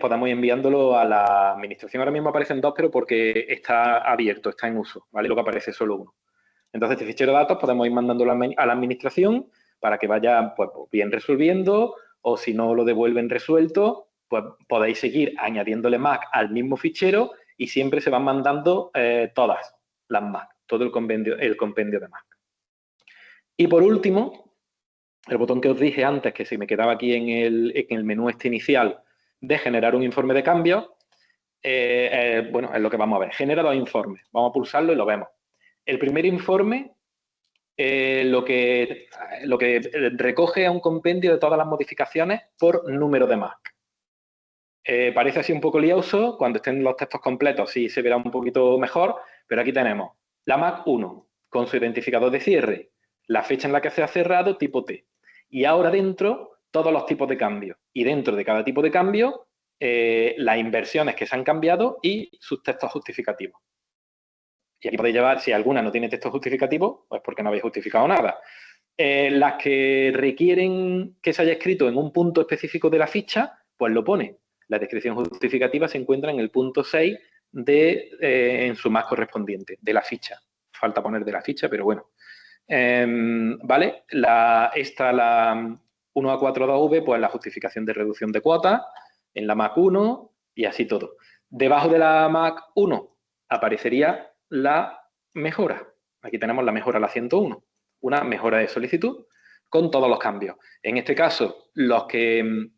Podemos ir enviándolo a la administración. Ahora mismo aparecen dos, pero porque está abierto, está en uso, ¿vale? Lo que aparece es solo uno. Entonces, este fichero de datos podemos ir mandándolo a la administración para que vaya pues, bien resolviendo, o si no lo devuelven resuelto, pues podéis seguir añadiéndole Mac al mismo fichero y siempre se van mandando todas las Mac, todo el compendio de Mac. Y por último, el botón que os dije antes, que se me quedaba aquí en el menú este inicial de generar un informe de cambios, bueno, es lo que vamos a ver. Genera dos informes. Vamos a pulsarlo y lo vemos. El primer informe lo que recoge es un compendio de todas las modificaciones por número de Mac. Parece así un poco lioso. Cuando estén los textos completos sí se verá un poquito mejor, pero aquí tenemos la Mac 1 con su identificador de cierre, la fecha en la que se ha cerrado, tipo T. Y ahora dentro, todos los tipos de cambio. Y dentro de cada tipo de cambio, las inversiones que se han cambiado y sus textos justificativos. Y aquí podéis llevar, si alguna no tiene texto justificativo, pues porque no habéis justificado nada. Las que requieren que se haya escrito en un punto específico de la ficha, pues lo pone. La descripción justificativa se encuentra en el punto 6 en su más correspondiente, de la ficha. Falta poner de la ficha, pero bueno. ¿Vale? La 1A42V, pues la justificación de reducción de cuotas en la Mac 1 y así todo. Debajo de la Mac 1 aparecería la mejora. Aquí tenemos la mejora a la 101, una mejora de solicitud con todos los cambios. En este caso, los que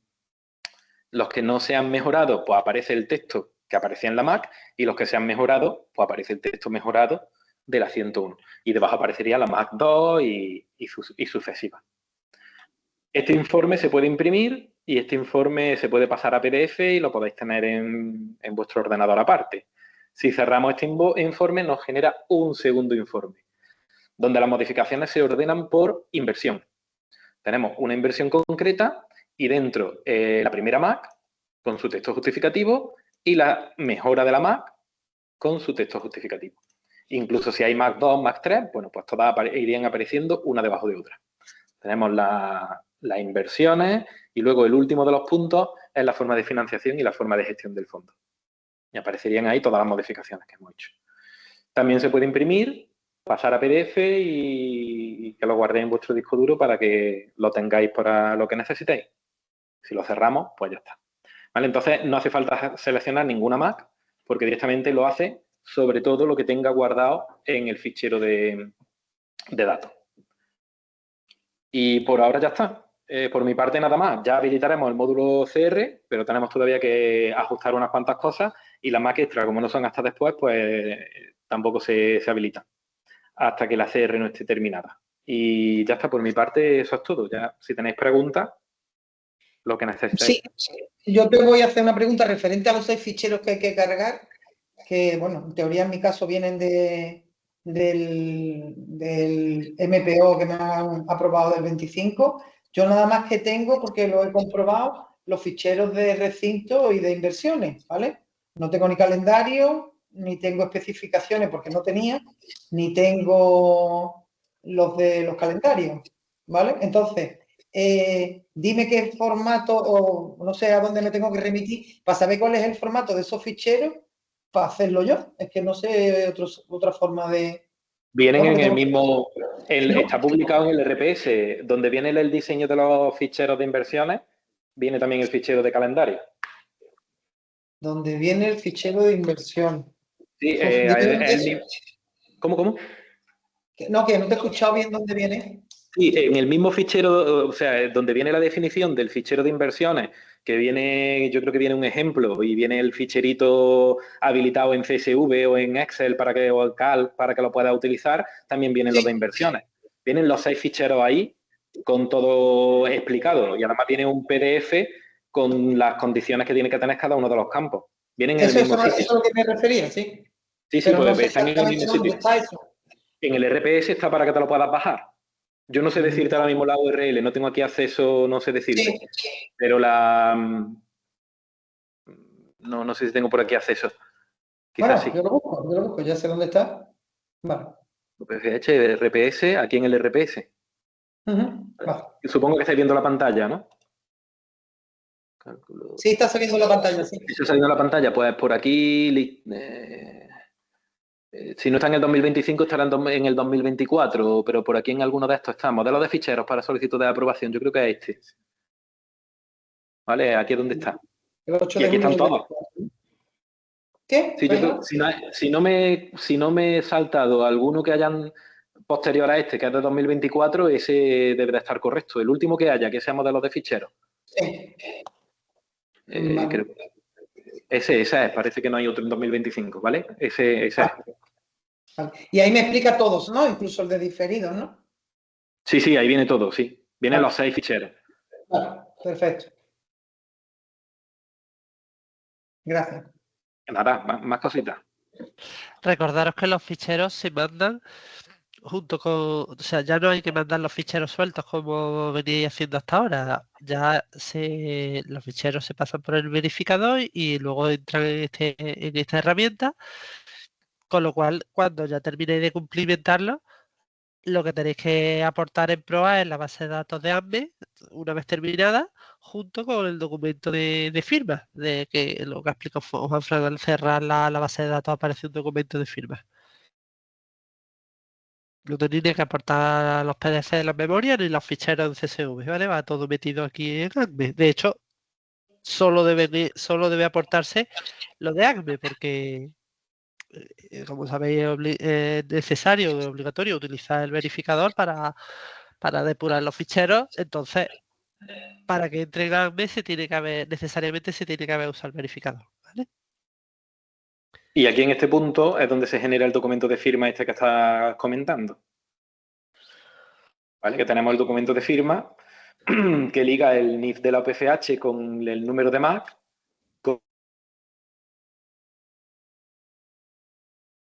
Los que no se han mejorado, pues aparece el texto que aparecía en la Mac, y los que se han mejorado, pues aparece el texto mejorado de la 101. Y debajo aparecería la Mac 2 y sucesivas. Este informe se puede imprimir y este informe se puede pasar a PDF y lo podéis tener en vuestro ordenador aparte. Si cerramos este informe, nos genera un segundo informe, donde las modificaciones se ordenan por inversión. Tenemos una inversión concreta y dentro la primera Mac con su texto justificativo y la mejora de la Mac con su texto justificativo. Incluso si hay Mac 2, Mac 3, bueno, pues todas irían apareciendo una debajo de otra. Tenemos las inversiones y luego el último de los puntos es la forma de financiación y la forma de gestión del fondo. Y aparecerían ahí todas las modificaciones que hemos hecho. También se puede imprimir, pasar a PDF y que lo guardéis en vuestro disco duro para que lo tengáis para lo que necesitéis. Si lo cerramos, pues ya está. ¿Vale? Entonces, no hace falta seleccionar ninguna Mac porque directamente lo hace sobre todo lo que tenga guardado en el fichero de datos. Y por ahora ya está. Por mi parte nada más. Ya habilitaremos el módulo CR, pero tenemos todavía que ajustar unas cuantas cosas y las Mac extra, como no son hasta después, pues tampoco se habilitan hasta que la CR no esté terminada. Y ya está, por mi parte eso es todo. Ya, si tenéis preguntas, lo que necesitéis. Sí, yo te voy a hacer una pregunta referente a los 6 ficheros que hay que cargar, que, bueno, en teoría en mi caso vienen del MPO que me han aprobado del 25. Yo nada más que tengo, porque lo he comprobado, los ficheros de recinto y de inversiones, ¿vale? No tengo ni calendario, ni tengo especificaciones porque no tenía, ni tengo los de los calendarios, ¿vale? Entonces, dime qué formato o no sé a dónde me tengo que remitir para saber cuál es el formato de esos ficheros para hacerlo yo. Es que no sé otra forma de... Vienen Bueno, en que el tengo... mismo, está publicado en el RPS, donde viene el diseño de los ficheros de inversiones, viene también el fichero de calendario. Donde viene el fichero de inversión. Sí, ¿Cómo? No, que no te he escuchado bien dónde viene. Sí, en el mismo fichero, o sea, donde viene la definición del fichero de inversiones, que viene, yo creo que viene un ejemplo y viene el ficherito habilitado en CSV o en Excel o en Cal para que lo puedas utilizar, también vienen los de inversiones. Vienen los 6 ficheros ahí con todo explicado y además viene un PDF con las condiciones que tiene que tener cada uno de los campos. Vienen en el mismo sitio. Eso es lo que me refería, sí. Sí, Pero pues no sé están en el mismo exactamente dónde sitio. está eso. En el RPS está para que te lo puedas bajar. Yo no sé decirte ahora mismo la URL, no tengo aquí acceso, no sé decirte. Sí. Pero no sé si tengo por aquí acceso. Quizás Bueno, sí. yo lo busco, ya sé dónde está. Vale. RPS, aquí en el RPS. Vale. Supongo que estáis viendo la pantalla, ¿no? Cálculo. Sí, está saliendo la pantalla, sí. Si está saliendo la pantalla, pues por aquí... si no está en el 2025, estará en el 2024, pero por aquí en alguno de estos está. Modelo de ficheros para solicitud de aprobación. Yo creo que es este. ¿Vale? Aquí es donde está. El 8 Y de aquí están junio del todos. 24. ¿Qué? Sí, si no me he saltado alguno que hayan posterior a este, que es de 2024, ese debe de estar correcto. El último que haya, que sea modelo de ficheros. Sí. Vale. Creo. Ese es, parece que no hay otro en 2025, ¿vale? Ese es. Vale. Y ahí me explica todos, ¿no? Incluso el de diferidos, ¿no? Sí, ahí viene todo, sí. Vienen Vale. los 6 ficheros. Vale, perfecto. Gracias. Nada, más cositas. Recordaros que los ficheros se mandan junto con, o sea, ya no hay que mandar los ficheros sueltos como veníais haciendo hasta ahora. Ya los ficheros se pasan por el verificador y luego entran en esta herramienta, con lo cual cuando ya terminéis de cumplimentarlo, lo que tenéis que aportar en proa es la base de datos de ADME, una vez terminada, junto con el documento de firma, de que lo que ha explicado Juanfran, al cerrar la base de datos aparece un documento de firma. No tenéis que aportar los PDF de la memoria ni los ficheros en CSV, ¿vale? Va todo metido aquí en ACME. De hecho, solo debe aportarse lo de ACME, porque, como sabéis, es necesario, es obligatorio utilizar el verificador para depurar los ficheros. Entonces, para que entre ADME necesariamente se tiene que haber usado el verificador, ¿vale? Y aquí en este punto es donde se genera el documento de firma este que estás comentando. ¿Vale? Que tenemos el documento de firma que liga el NIF de la OPFH con el número de MAC con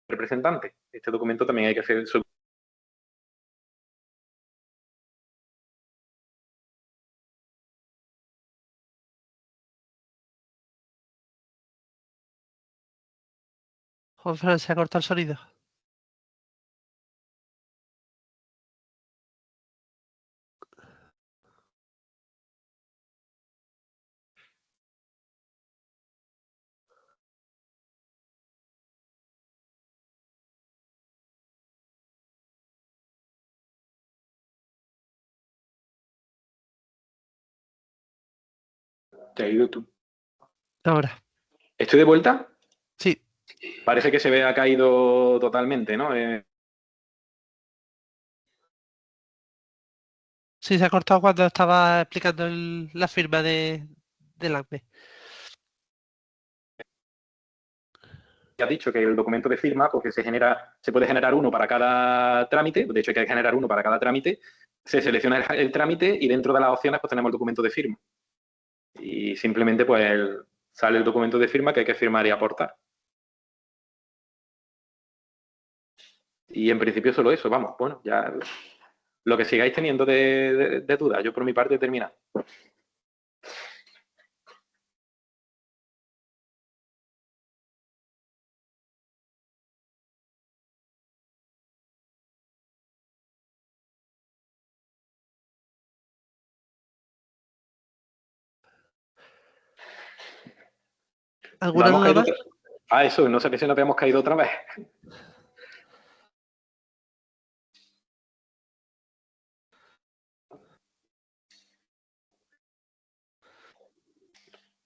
el representante. Este documento también hay que hacer su... Juan, se ha cortado el sonido. ¿Te has ido tú? Ahora, ¿Estoy de vuelta? sí. Parece que se ve ha caído totalmente, ¿no? Sí, se ha cortado cuando estaba explicando la firma del ADME. Ya has dicho que el documento de firma, porque se puede generar uno para cada trámite, de hecho hay que generar uno para cada trámite, se selecciona el trámite y dentro de las opciones pues tenemos el documento de firma. Y simplemente pues sale el documento de firma que hay que firmar y aportar. Y en principio solo eso, vamos, bueno, ya lo que sigáis teniendo de dudas, yo por mi parte he terminado. ¿Nos ¿Alguna hemos duda caído más? eso, no sé si nos habíamos caído otra vez.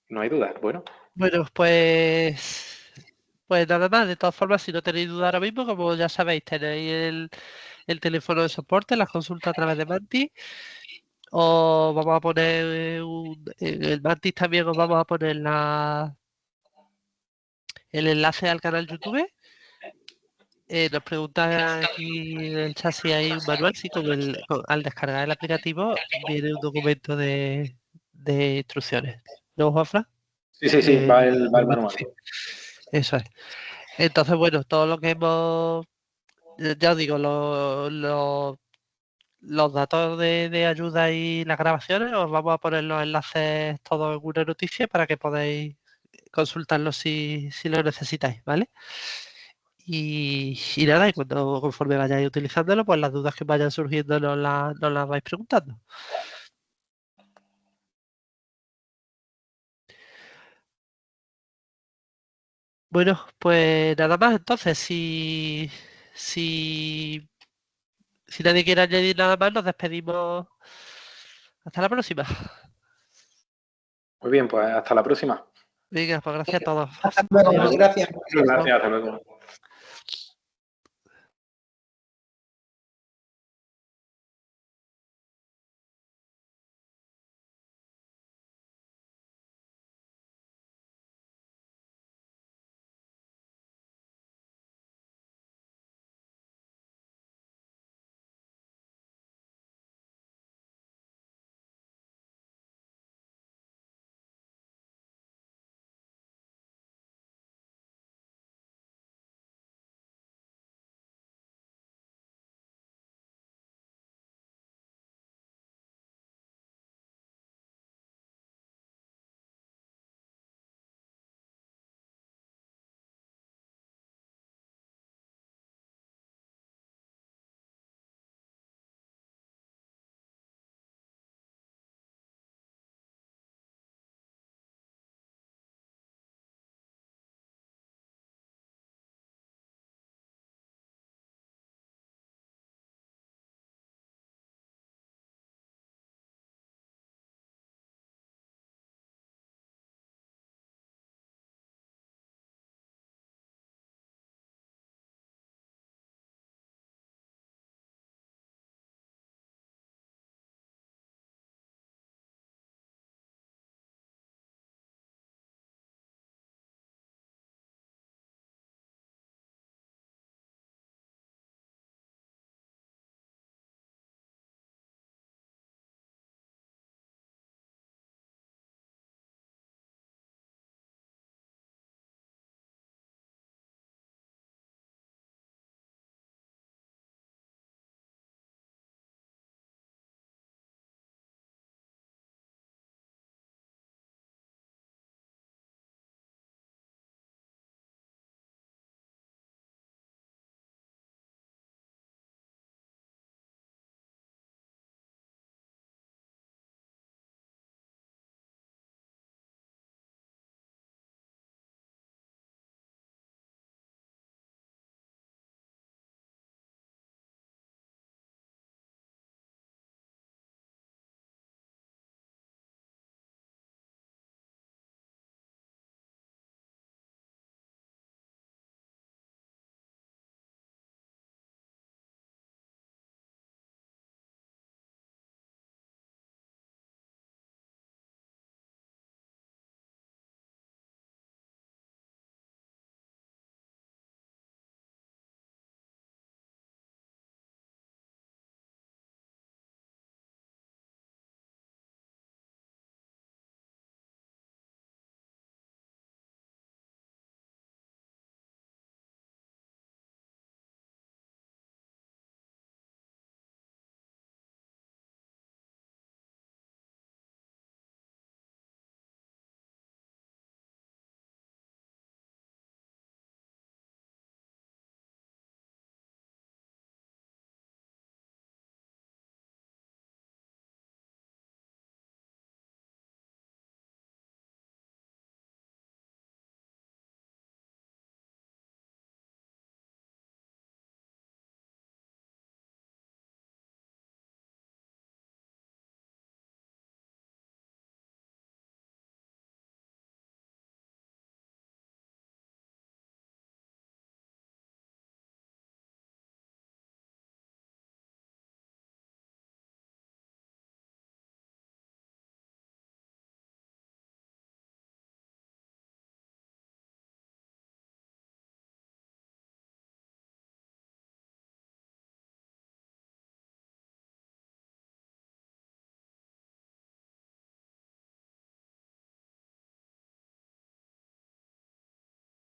No hay dudas, bueno. Bueno, pues nada más. De todas formas, si no tenéis duda ahora mismo, como ya sabéis, tenéis el teléfono de soporte, las consultas a través de Mantis. O vamos a poner en el Mantis también os vamos a poner el enlace al canal YouTube. Nos pregunta aquí en el chat si hay un manual. Sí, al descargar el aplicativo viene un documento de instrucciones. ¿No, Juanfran? Sí, va el manual. Sí, eso es. Entonces, bueno, todo lo que hemos, ya os digo, los datos de ayuda y las grabaciones, os vamos a poner los enlaces todos en una noticia para que podáis consultarlos si lo necesitáis, ¿vale? Y nada, y conforme vayáis utilizándolo, pues las dudas que vayan surgiendo nos las vais preguntando. Bueno, pues nada más, entonces, si, si nadie quiere añadir nada más, nos despedimos. Hasta la próxima. Muy bien, pues hasta la próxima. Venga, pues gracias a todos. Hasta luego, Adiós. gracias. Gracias, hasta luego.